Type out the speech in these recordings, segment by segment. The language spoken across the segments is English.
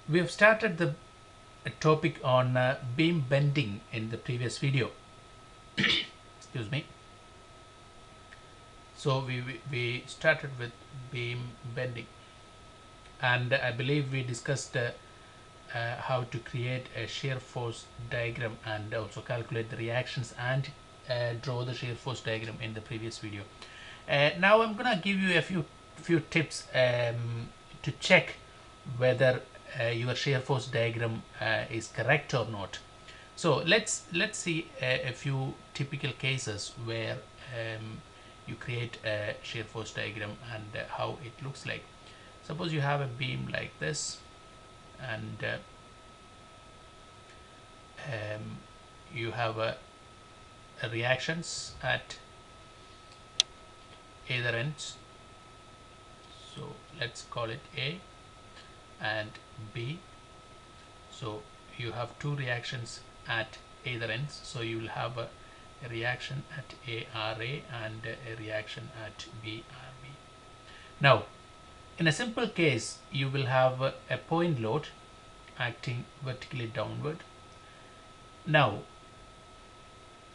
We have started the topic on beam bending in the previous video. Excuse me. So we started with beam bending, and I believe we discussed how to create a shear force diagram and also calculate the reactions and draw the shear force diagram in the previous video. Now I'm gonna give you a few tips to check whether your shear force diagram is correct or not. So let's see a few typical cases where you create a shear force diagram and how it looks like. Suppose you have a beam like this, and you have a reactions at either ends. So let's call it A and B. So you have two reactions at either ends. So you will have a reaction at ARA and a reaction at BRB. Now, in a simple case, you will have a point load acting vertically downward. Now,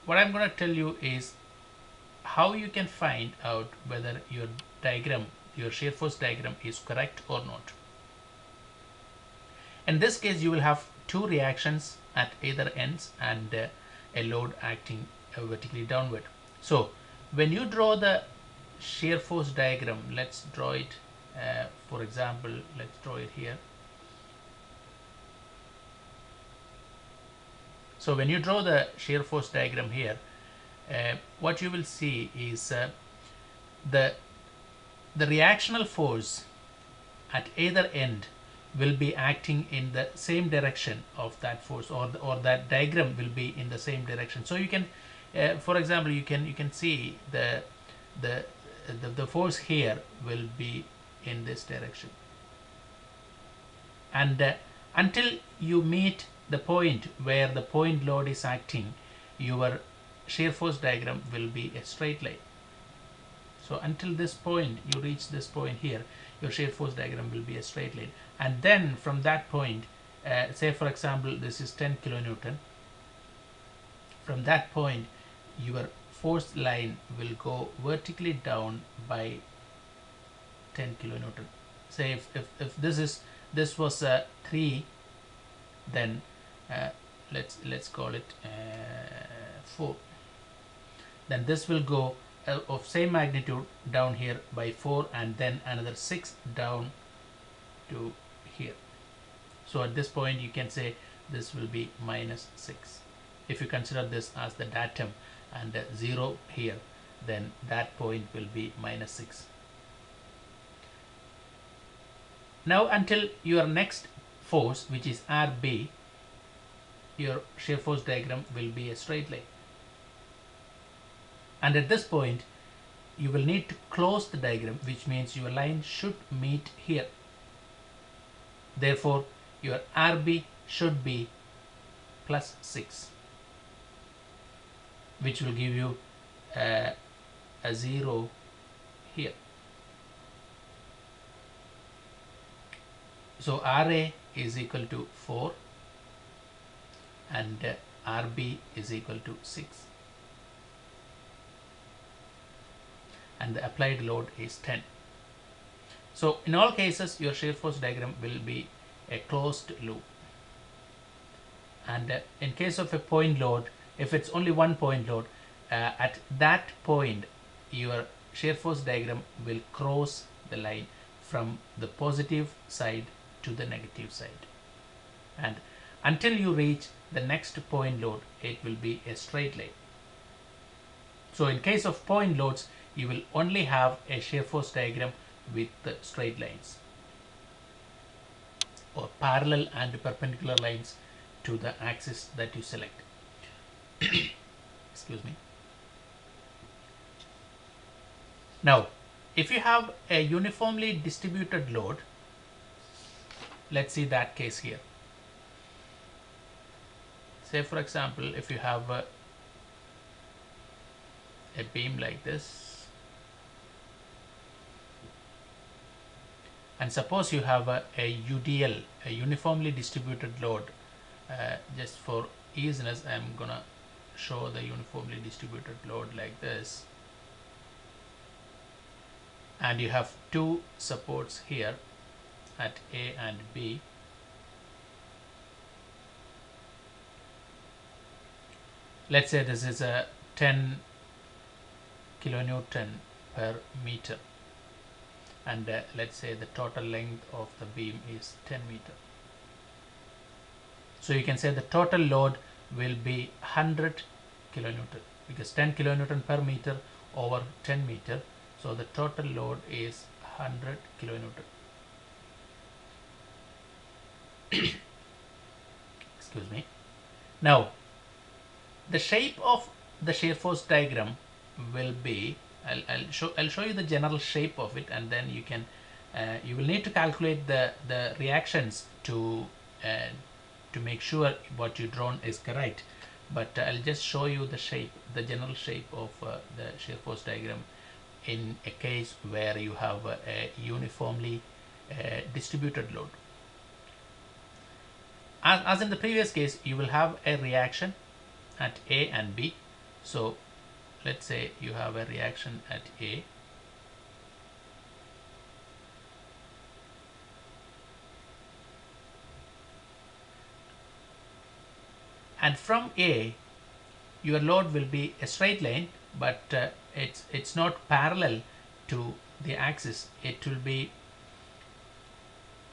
what I'm going to tell you is how you can find out whether your diagram, your shear force diagram, is correct or not. In this case, you will have two reactions at either ends and a load acting vertically downward. So when you draw the shear force diagram, let's draw it. For example, let's draw it here. So when you draw the shear force diagram here, what you will see is the reactional force at either end will be acting in the same direction of that force, or that diagram will be in the same direction. So you can, for example, you can see the force here will be in this direction, and until you meet the point where the point load is acting, your shear force diagram will be a straight line. So until this point, you reach this point here, your shear force diagram will be a straight line. And then from that point, say for example, this is 10 kilonewton. From that point, your force line will go vertically down by 10 kilonewton. Say if this was 3, then let's call it 4. Then this will go of same magnitude down here by 4, and then another 6 down to here. So at this point you can say this will be minus 6. If you consider this as the datum and 0 here, then that point will be minus 6. Now until your next force, which is RB, your shear force diagram will be a straight line. And at this point, you will need to close the diagram, which means your line should meet here. Therefore, your RB should be plus 6, which will give you a 0 here. So RA is equal to 4 and RB is equal to 6. And the applied load is 10. So in all cases, your shear force diagram will be a closed loop. And in case of a point load, if it's only one point load, at that point your shear force diagram will cross the line from the positive side to the negative side. And until you reach the next point load, it will be a straight line. So in case of point loads, you will only have a shear force diagram with the straight lines or parallel and perpendicular lines to the axis that you select. Excuse me. Now, if you have a uniformly distributed load, let's see that case here. Say for example, if you have a beam like this, and suppose you have a UDL, a uniformly distributed load. Just for easiness, I'm gonna show the uniformly distributed load like this, and you have two supports here at A and B. Let's say this is a 10 kilonewton per meter, and let's say the total length of the beam is 10 meter. So you can say the total load will be 100 kilonewton, because 10 kilonewton per meter over 10 meter. So the total load is 100 kilonewton. Excuse me. Now, the shape of the shear force diagram will be, I'll show you the general shape of it, and then you can you will need to calculate the reactions to make sure what you drawn is correct. But I'll just show you the shape, the general shape of the shear force diagram in a case where you have a uniformly distributed load. As in the previous case, you will have a reaction at A and B. So let's say you have a reaction at A, and from A your load will be a straight line, but it's not parallel to the axis. It will be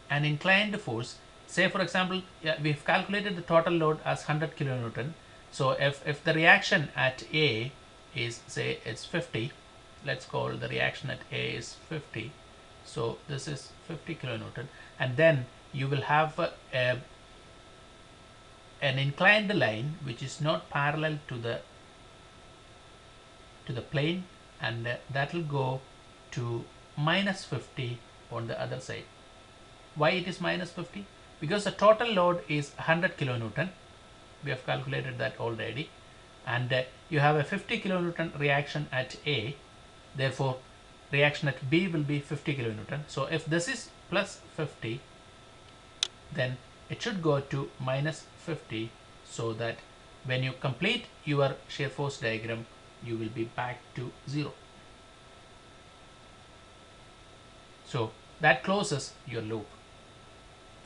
an inclined force. Say for example, we've calculated the total load as 100 kilonewton. So if the reaction at A is, say it's 50, let's call the reaction at A is 50. So this is 50 kilonewton, and then you will have an inclined line which is not parallel to the plane, and that will go to minus 50 on the other side. Why it is minus 50? Because the total load is 100 kilonewton. We have calculated that already, and you have a 50 kilonewton reaction at A. Therefore reaction at B will be 50 kilonewton. So if this is plus 50, then it should go to minus 50, so that when you complete your shear force diagram, you will be back to 0. So that closes your loop.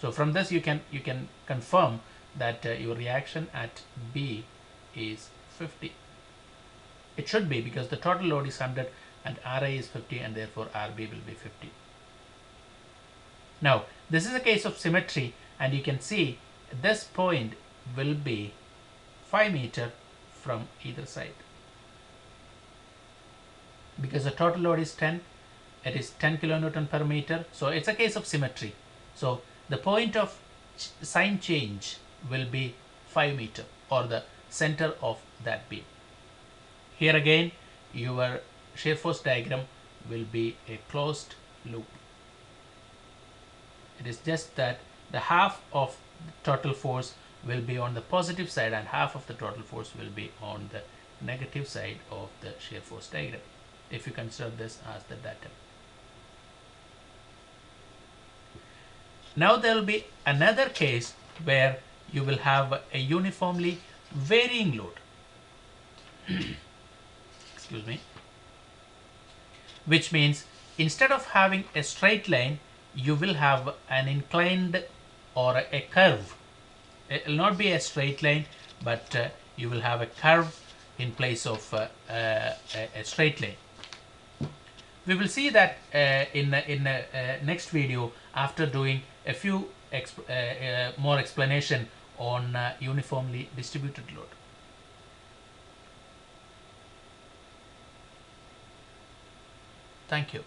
So from this you can confirm that your reaction at B is 50. It should be, because the total load is 100 and Ra is 50, and therefore Rb will be 50. Now this is a case of symmetry, and you can see this point will be 5 meter from either side. Because the total load is 10, it is 10 kilonewton per meter. So it's a case of symmetry. So the point of sign change will be 5 meter, or the center of that beam. Here again your shear force diagram will be a closed loop. It is just that the half of the total force will be on the positive side, and half of the total force will be on the negative side of the shear force diagram, if you consider this as the datum. Now there will be another case where you will have a uniformly varying load. Excuse me. Which means instead of having a straight line, you will have an inclined or a curve. It will not be a straight line, but you will have a curve in place of a straight line. We will see that in next video, after doing a few more explanation on uniformly distributed load. Thank you.